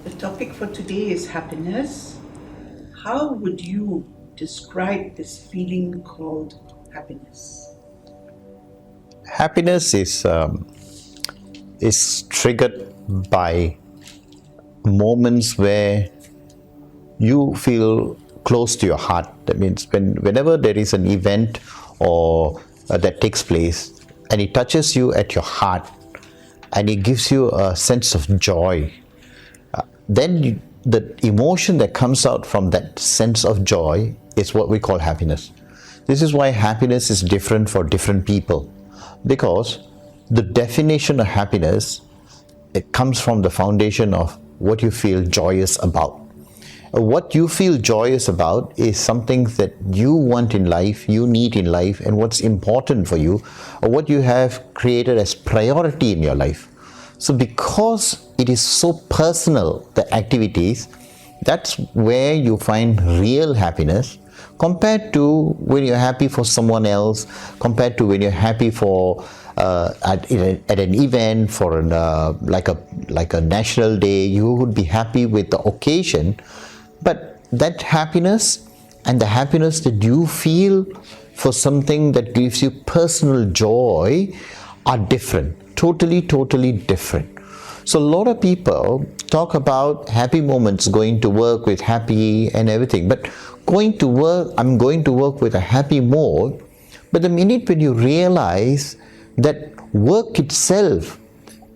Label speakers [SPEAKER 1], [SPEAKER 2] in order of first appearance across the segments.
[SPEAKER 1] The topic for today is happiness. How would you describe this feeling called happiness?
[SPEAKER 2] Happiness is triggered by moments where you feel close to your heart. That means whenever there is an event or that takes place and it touches you at your heart and it gives you a sense of joy, then the emotion that comes out from that sense of joy is what we call happiness. This is why happiness is different for different people, because the definition of happiness, it comes from the foundation of what you feel joyous about. What you feel joyous about is something that you want in life, you need in life, and what's important for you, or what you have created as priority in your life. So because it is so personal, the activities, that's where you find real happiness, compared to when you're happy for someone else, compared to when you're happy for at an event, for like a national day. You would be happy with the occasion, but that happiness and the happiness that you feel for something that gives you personal joy are different, totally different. So a lot of people talk about happy moments, going to work with happy and everything, but going to work, I'm going to work with a happy mode. But the minute when you realize that work itself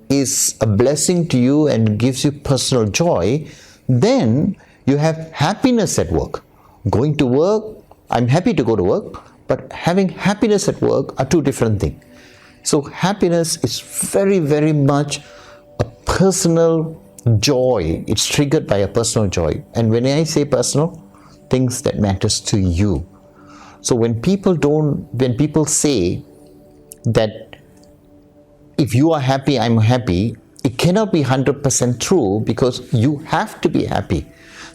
[SPEAKER 2] is a blessing to you and gives you personal joy, then you have happiness at work. Going to work, I'm happy to go to work, but having happiness at work are two different things. So happiness is very much a personal joy. It's triggered by a personal joy. And when I say personal, things that matters to you. So when people say that if you are happy, I'm happy, it cannot be 100% true, because you have to be happy.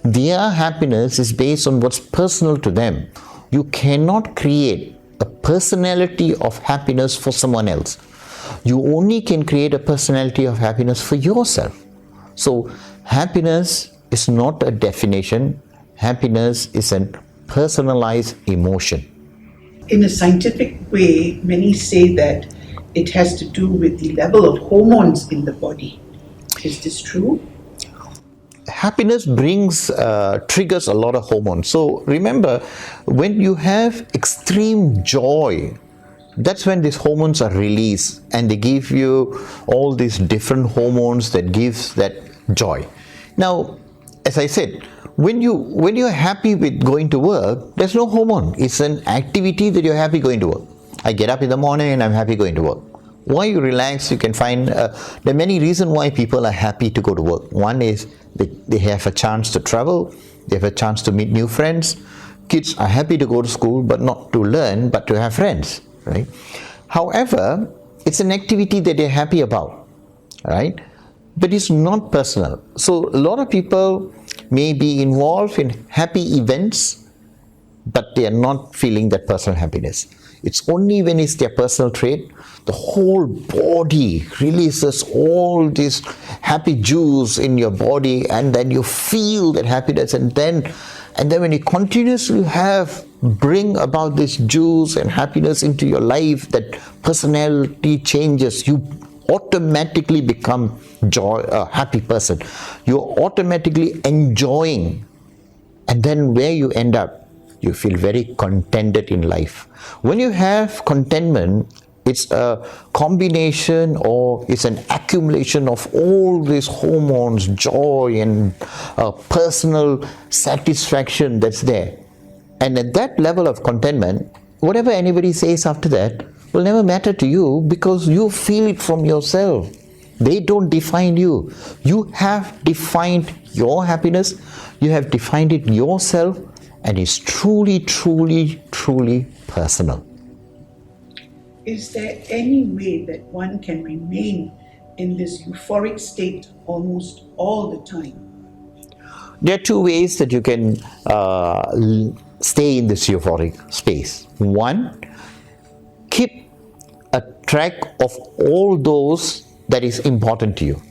[SPEAKER 2] Their happiness is based on what's personal to them. You cannot create a personality of happiness for someone else. You only can create a personality of happiness for yourself. So happiness is not a definition. Happiness is a personalized emotion.
[SPEAKER 1] In a scientific way, many say that it has to do with the level of hormones in the body. Is this true?
[SPEAKER 2] Happiness triggers a lot of hormones. So remember, when you have extreme joy, that's when these hormones are released, and they give you all these different hormones that gives that joy. Now, as I said, when you're happy with going to work, there's no hormone. It's an activity that you're happy going to work. I get up in the morning and I'm happy going to work. Why you relax, you can find there are many reasons why people are happy to go to work. One is they have a chance to travel, they have a chance to meet new friends. Kids are happy to go to school, but not to learn, but to have friends, right? However, it's an activity that they're happy about, right? But it's not personal. So a lot of people may be involved in happy events, but they are not feeling that personal happiness. It's only when it's their personal trait, the whole body releases all this happy juice in your body, and then you feel that happiness, and then when you continuously bring about this juice and happiness into your life, that personality changes. You automatically become a happy person. You're automatically enjoying, and then where you end up, you feel very contented in life. When you have contentment, it's a combination, or it's an accumulation of all these hormones, joy and personal satisfaction that's there. And at that level of contentment, whatever anybody says after that will never matter to you, because you feel it from yourself. They don't define you. You have defined your happiness, you have defined it yourself, and it's truly personal.
[SPEAKER 1] Is there any way that one can remain in this euphoric state almost all the time?
[SPEAKER 2] There are two ways that you can stay in this euphoric space. One, keep a track of all those that is important to you.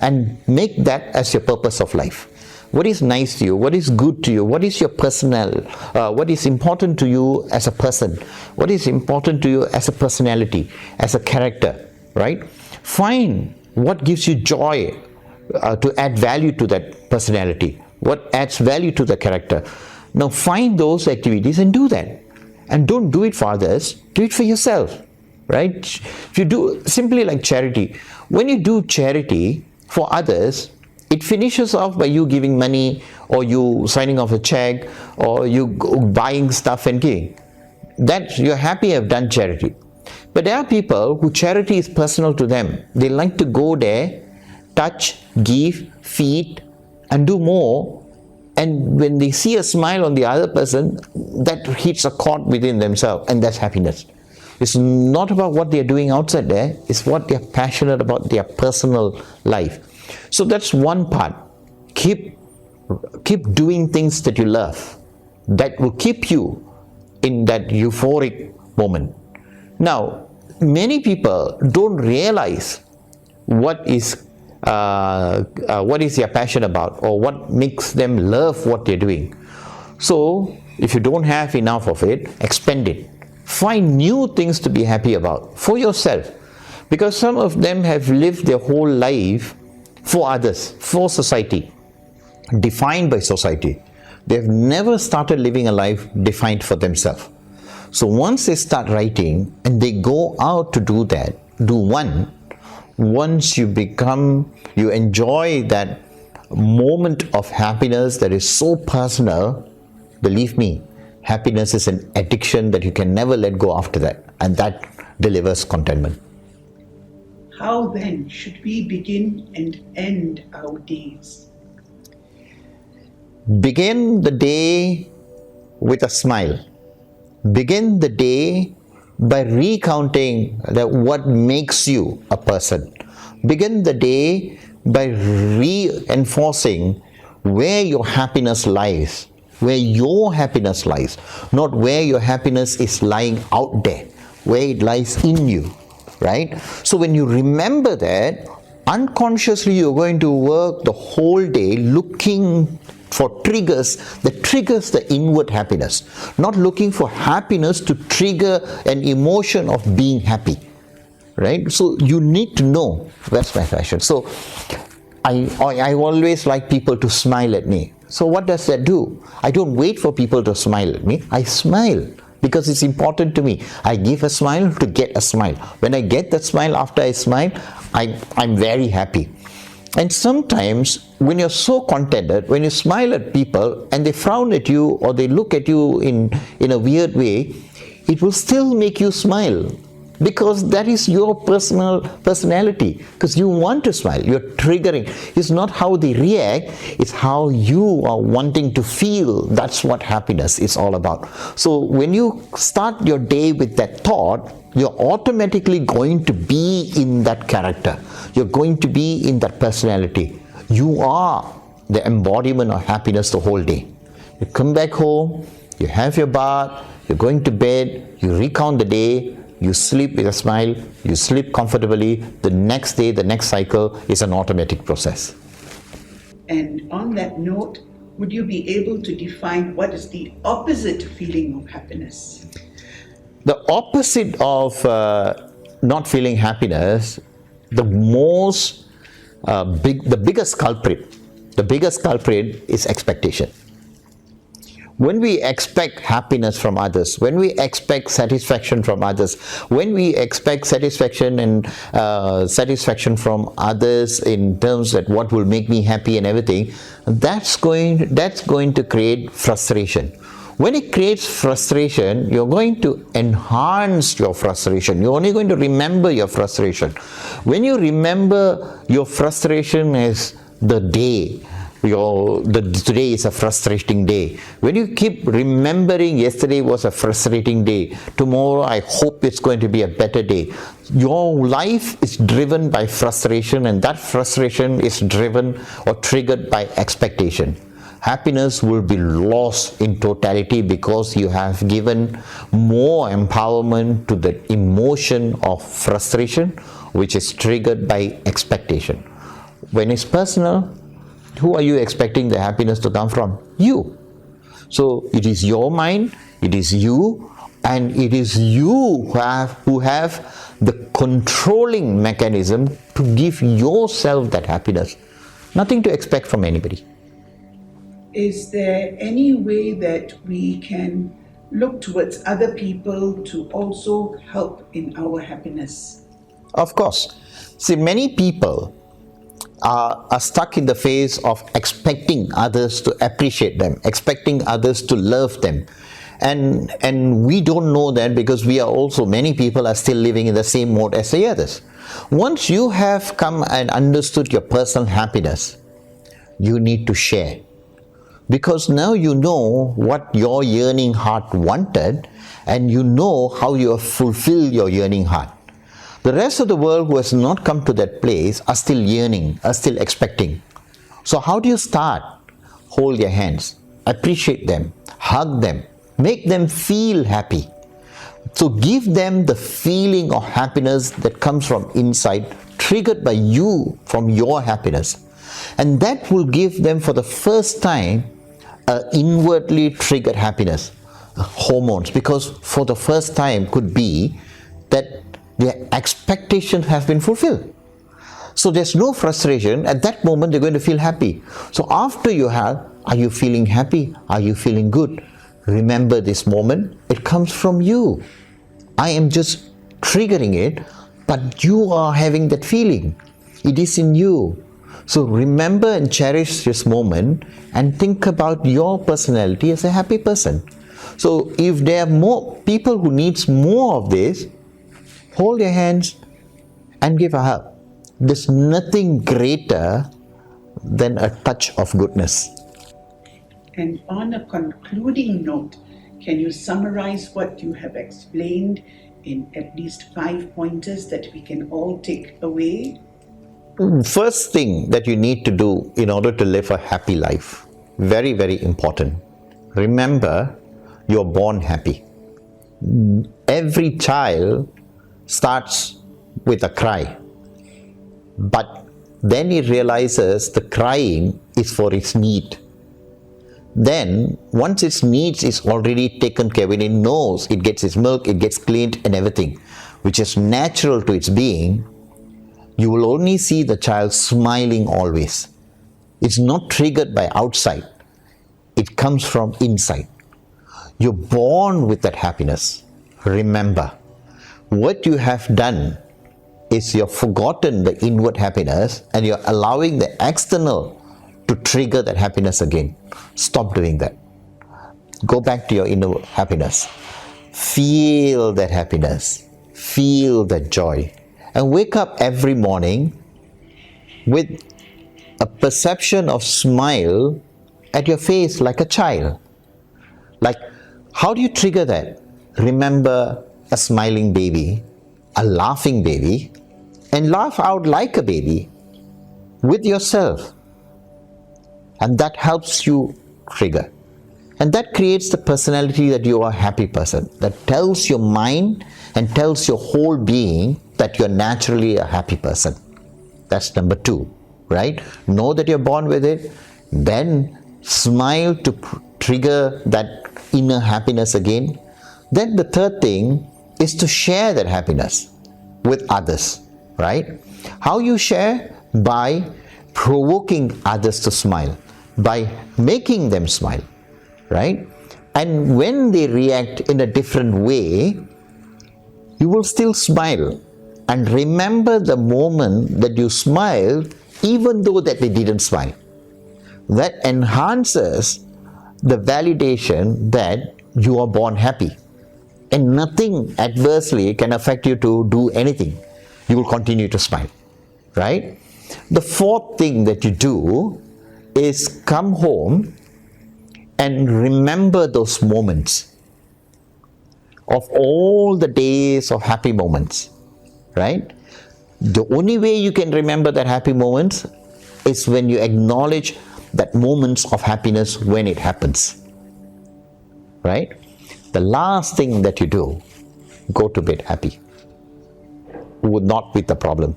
[SPEAKER 2] and make that as your purpose of life. What is nice to you? What is good to you? What is your what is important to you as a person? What is important to you as a personality, as a character, right? Find what gives you joy to add value to that personality. What adds value to the character? Now find those activities and do that. And don't do it for others, do it for yourself, right? If you do simply like charity, when you do charity for others, it finishes off by you giving money, or you signing off a check, or you buying stuff and giving. That you're happy I've done charity. But there are people who charity is personal to them. They like to go there, touch, give, feed, and do more. And when they see a smile on the other person, that hits a chord within themselves, and that's happiness. It's not about what they're doing outside there, it's what they're passionate about, their personal life. So that's one part. Keep doing things that you love. That will keep you in that euphoric moment. Now, many people don't realize what is their passion about, or what makes them love what they're doing. So, if you don't have enough of it, expend it. Find new things to be happy about for yourself. Because some of them have lived their whole life for others, for society, defined by society. They've never started living a life defined for themselves. So once they start writing and they go out to do that, once you enjoy that moment of happiness that is so personal, believe me, happiness is an addiction that you can never let go after that, and that delivers contentment.
[SPEAKER 1] How then should we begin and end our days?
[SPEAKER 2] Begin the day with a smile. Begin the day by recounting what makes you a person. Begin the day by reinforcing where your happiness lies. Where your happiness lies. Not where your happiness is lying out there. Where it lies in you. Right? So when you remember that, unconsciously you're going to work the whole day looking for triggers that triggers the inward happiness, not looking for happiness to trigger an emotion of being happy, right? So you need to know, that's my passion. So I always like people to smile at me. So what does that do? I don't wait for people to smile at me, I smile. Because it's important to me. I give a smile to get a smile. When I get that smile after I smile, I'm very happy. And sometimes when you're so contented, when you smile at people and they frown at you or they look at you in a weird way, it will still make you smile. Because that is your personality. Because you want to smile. You're triggering. It's not how they react. It's how you are wanting to feel. That's what happiness is all about. So when you start your day with that thought, you're automatically going to be in that character. You're going to be in that personality. You are the embodiment of happiness the whole day. You come back home, you have your bath, you're going to bed, you recount the day, you sleep with a smile, you sleep comfortably, the next day, the next cycle is an automatic process.
[SPEAKER 1] And on that note, would you be able to define what is the opposite feeling of happiness?
[SPEAKER 2] The opposite of not feeling happiness, the biggest culprit is expectation. When we expect happiness from others, when we expect satisfaction from others, when we expect satisfaction and satisfaction from others in terms that what will make me happy and everything, that's going to create frustration. When it creates frustration, you're going to enhance your frustration. You're only going to remember your frustration. When you remember your frustration as the day, today is a frustrating day. When you keep remembering yesterday was a frustrating day, tomorrow I hope it's going to be a better day. Your life is driven by frustration, and that frustration is driven or triggered by expectation. Happiness will be lost in totality because you have given more empowerment to the emotion of frustration, which is triggered by expectation. When it's personal, who are you expecting the happiness to come from? You. So it is your mind, it is you, and it is you who have the controlling mechanism to give yourself that happiness. Nothing to expect from anybody.
[SPEAKER 1] Is there any way that we can look towards other people to also help in our happiness?
[SPEAKER 2] Of course. See, many people are stuck in the phase of expecting others to appreciate them, expecting others to love them. And we don't know that because we are also, many people are still living in the same mode as the others. Once you have come and understood your personal happiness, you need to share. Because now you know what your yearning heart wanted, and you know how you have fulfilled your yearning heart. The rest of the world who has not come to that place are still yearning, are still expecting. So how do you start? Hold their hands, appreciate them, hug them, make them feel happy. So give them the feeling of happiness that comes from inside, triggered by you from your happiness. And that will give them for the first time an inwardly triggered happiness, hormones, because for the first time could be that their expectations have been fulfilled. So there's no frustration. At that moment, they're going to feel happy. So after you have, are you feeling happy? Are you feeling good? Remember this moment. It comes from you. I am just triggering it, but you are having that feeling. It is in you. So remember and cherish this moment and think about your personality as a happy person. So if there are more people who needs more of this, hold your hands and give a hug. There's nothing greater than a touch of goodness.
[SPEAKER 1] And on a concluding note, can you summarize what you have explained in at least 5 pointers that we can all take away?
[SPEAKER 2] First thing that you need to do in order to live a happy life, very, very important. Remember, you're born happy. Every child starts with a cry, but then he realizes the crying is for its need. Then once its needs is already taken care of, when it knows it gets its milk, it gets cleaned and everything, which is natural to its being, you will only see the child smiling always. It's not triggered by outside, it comes from inside. You're born with that happiness. Remember, what you have done is you've forgotten the inward happiness and you're allowing the external to trigger that happiness again. Stop doing that. Go back to your inner happiness. Feel that happiness. Feel that joy. And wake up every morning with a perception of smile at your face like a child. Like, how do you trigger that? Remember a smiling baby, a laughing baby, and laugh out like a baby with yourself. And that helps you trigger. And that creates the personality that you are a happy person. That tells your mind and tells your whole being that you're naturally a happy person. That's number 2, right? Know that you're born with it. Then smile to trigger that inner happiness again. Then the third thing is to share that happiness with others, right? How you share? By provoking others to smile, by making them smile, right? And when they react in a different way, you will still smile. And remember the moment that you smiled, even though that they didn't smile. That enhances the validation that you are born happy. And nothing adversely can affect you to do anything. You will continue to smile, right? The fourth thing that you do is come home and remember those moments of all the days of happy moments, right? The only way you can remember that happy moments is when you acknowledge that moments of happiness when it happens, right? The last thing that you do, go to bed happy, not with a problem,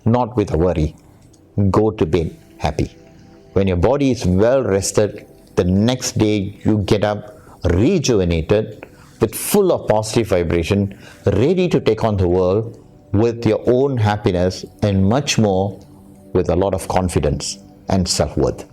[SPEAKER 2] not with a worry, go to bed happy. When your body is well rested, the next day you get up rejuvenated, with full of positive vibration, ready to take on the world with your own happiness and much more, with a lot of confidence and self-worth.